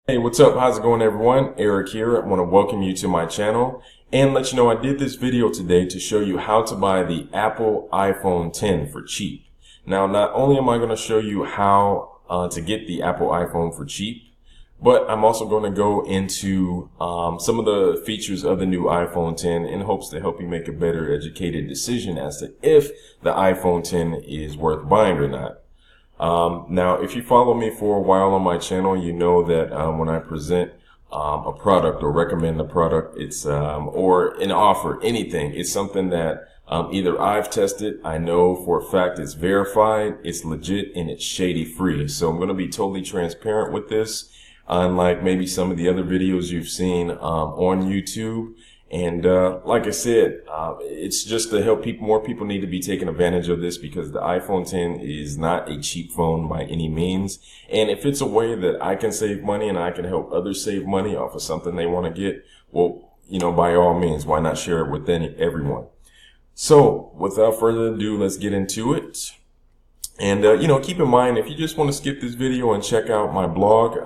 Hey, what's up? How's it going, everyone? Eric here. I want to welcome you to my channel and let you know I did this video today to show you how to buy the Apple iPhone 10 for cheap. Now, not only am I going to show you how to get the Apple iPhone for cheap, but I'm also going to go into some of the features of the new iPhone 10 in hopes to help you make a better educated decision as to if the iPhone 10 is worth buying or not. Now, if you follow me for a while on my channel, you know that when I present a product or recommend a product, it's or an offer, anything, it's something that either I've tested, I know for a fact it's verified, it's legit, and it's shady free. So I'm going to be totally transparent with this, unlike maybe some of the other videos you've seen on YouTube. And like I said, it's just to help people. More people need to be taking advantage of this because the iPhone 10 is not a cheap phone by any means. And if it's a way that I can save money and I can help others save money off of something they want to get, well, you know, by all means, why not share it with everyone? So without further ado, let's get into it. And, keep in mind, if you just want to skip this video and check out my blog,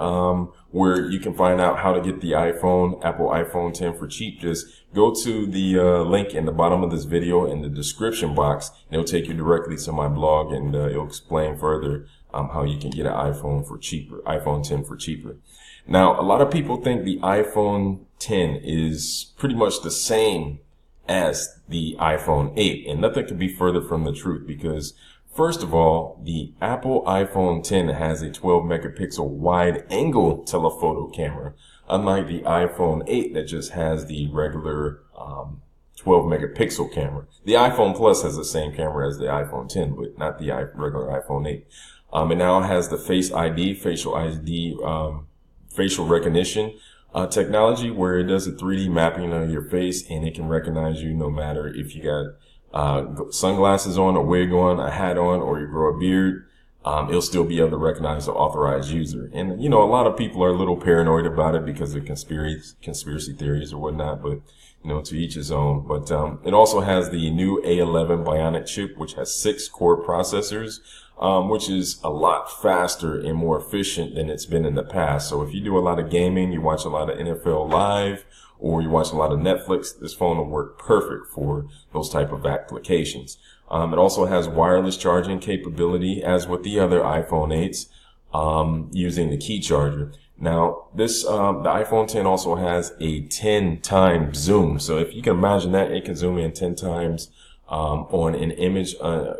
where you can find out how to get the Apple iPhone 10 for cheap, just go to the link in the bottom of this video in the description box, and it'll take you directly to my blog, and it'll explain further how you can get an iPhone 10 for cheaper. Now, a lot of people think the iPhone 10 is pretty much the same as the iPhone 8, and nothing could be further from the truth because first of all, the Apple iPhone 10 has a 12 megapixel wide angle telephoto camera, unlike the iPhone 8 that just has the regular 12 megapixel camera. The iPhone Plus has the same camera as the iPhone 10, but not the regular iPhone 8. It now has the facial recognition technology where it does a 3D mapping of your face and it can recognize you no matter if you got sunglasses on, a wig on, a hat on, or you grow a beard. It'll still be able to recognize the authorized user. And, a lot of people are a little paranoid about it because of conspiracy theories or whatnot, but, to each his own. But, it also has the new A11 Bionic chip, which has 6 core processors, which is a lot faster and more efficient than it's been in the past. So if you do a lot of gaming, you watch a lot of NFL Live, or you watch a lot of Netflix, this phone will work perfect for those type of applications. It also has wireless charging capability, as with the other iPhone 8s, using the key charger. Now, the iPhone 10 also has a 10 times zoom. So if you can imagine that, it can zoom in 10 times on an image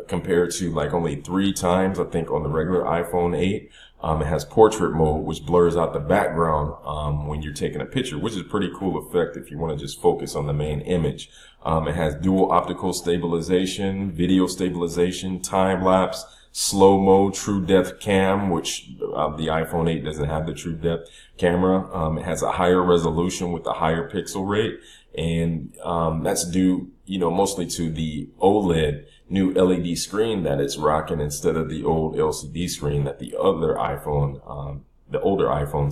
compared to like only 3 times, I think, on the regular iPhone 8. It has portrait mode, which blurs out the background when you're taking a picture, which is a pretty cool effect if you want to just focus on the main image. It has dual optical stabilization, video stabilization, time lapse, slow mo, true depth cam, which the iPhone 8 doesn't have the true depth camera. It has a higher resolution with a higher pixel rate, and that's due, mostly to the OLED new LED screen that it's rocking instead of the old LCD screen that the older iPhones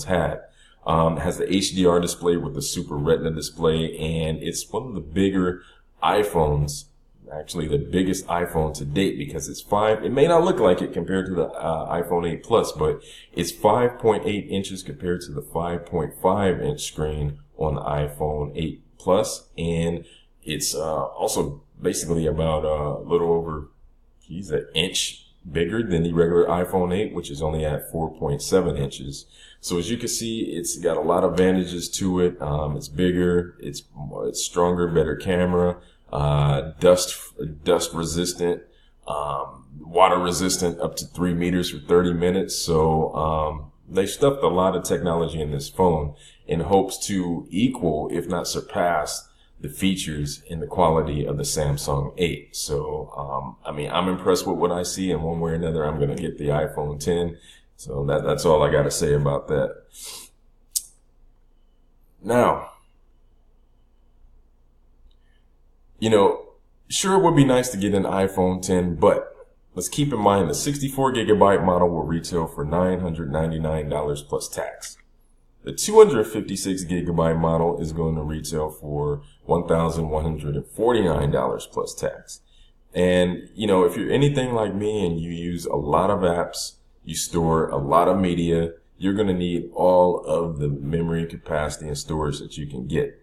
had. It has the HDR display with the Super Retina display, and it's one of the bigger iPhones, actually the biggest iPhone to date, because it may not look like it compared to the iPhone 8 Plus, but it's 5.8 inches compared to the 5.5 inch screen on the iPhone 8 Plus, and it's also basically about a little over, an inch bigger than the regular iPhone 8, which is only at 4.7 inches. So as you can see, it's got a lot of advantages to it. It's bigger, it's stronger, better camera, dust resistant, water resistant up to 3 meters for 30 minutes. So they stuffed a lot of technology in this phone in hopes to equal, if not surpass, the features and the quality of the Samsung 8. So, I'm impressed with what I see, and one way or another, I'm going to get the iPhone 10. So that's all I got to say about that. Now, sure, it would be nice to get an iPhone 10, but let's keep in mind the 64 gigabyte model will retail for $999 plus tax. The 256 gigabyte model is going to retail for $1,149 plus tax. And, if you're anything like me and you use a lot of apps, you store a lot of media, you're going to need all of the memory capacity and storage that you can get.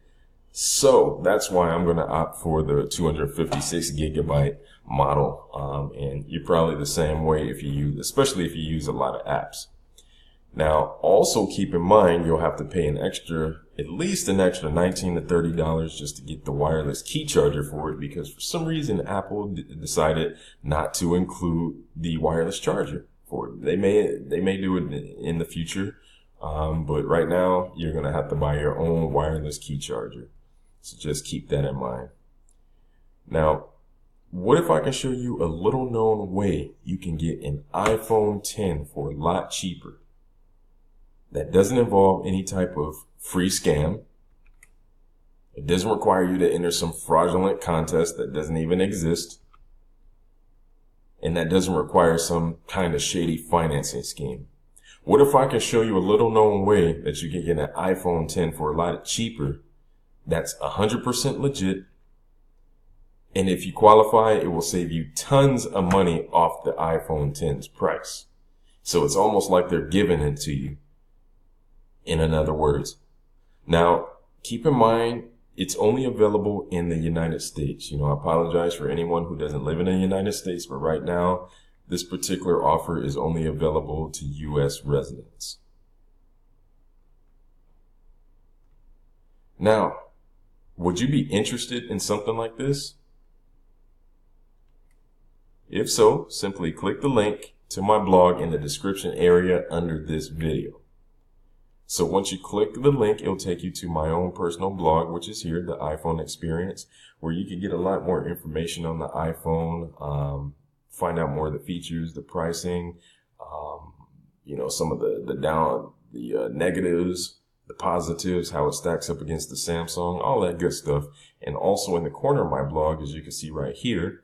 So that's why I'm going to opt for the 256 gigabyte model. And you're probably the same way if you use, especially if you use a lot of apps. Now, also keep in mind, you'll have to pay at least an extra $19 to $30 just to get the wireless key charger for it, because for some reason Apple decided not to include the wireless charger for it. They may do it in the future, but right now you're going to have to buy your own wireless key charger. So just keep that in mind. Now, what if I can show you a little known way you can get an iPhone 10 for a lot cheaper? That doesn't involve any type of free scam. It doesn't require you to enter some fraudulent contest that doesn't even exist. And that doesn't require some kind of shady financing scheme. What if I can show you a little known way that you can get an iPhone 10 for a lot cheaper that's 100% legit? And if you qualify, it will save you tons of money off the iPhone 10's price. So it's almost like they're giving it to you, in other words. Now, keep in mind, it's only available in the United States. I apologize for anyone who doesn't live in the United States, but right now, this particular offer is only available to U.S. residents. Now, would you be interested in something like this? If so, simply click the link to my blog in the description area under this video. So once you click the link, it'll take you to my own personal blog, which is here, the iPhone Experience, where you can get a lot more information on the iPhone, find out more of the features, the pricing, some of the negatives, the positives, how it stacks up against the Samsung, all that good stuff. And also in the corner of my blog, as you can see right here,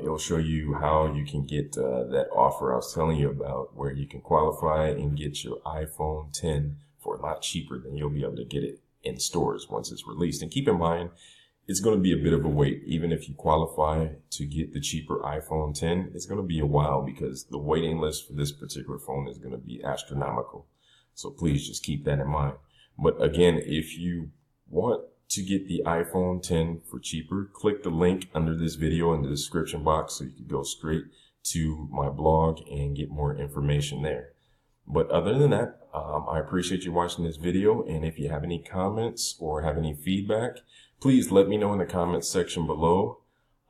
it'll show you how you can get that offer I was telling you about, where you can qualify and get your iPhone 10 for a lot cheaper than you'll be able to get it in stores once it's released. And keep in mind, it's going to be a bit of a wait. Even if you qualify to get the cheaper iPhone 10, it's going to be a while, because the waiting list for this particular phone is going to be astronomical. So please just keep that in mind. But again, if you want to get the iPhone 10 for cheaper, click the link under this video in the description box so you can go straight to my blog and get more information there. But other than that, I appreciate you watching this video, and if you have any comments or have any feedback, please let me know in the comments section below.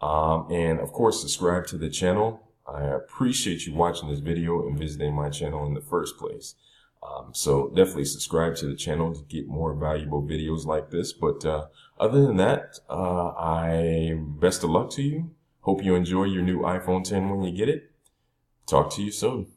And of course, subscribe to the channel. I appreciate you watching this video and visiting my channel in the first place. So definitely subscribe to the channel to get more valuable videos like this. But other than that, best of luck to you. Hope you enjoy your new iPhone 10 when you get it. Talk to you soon.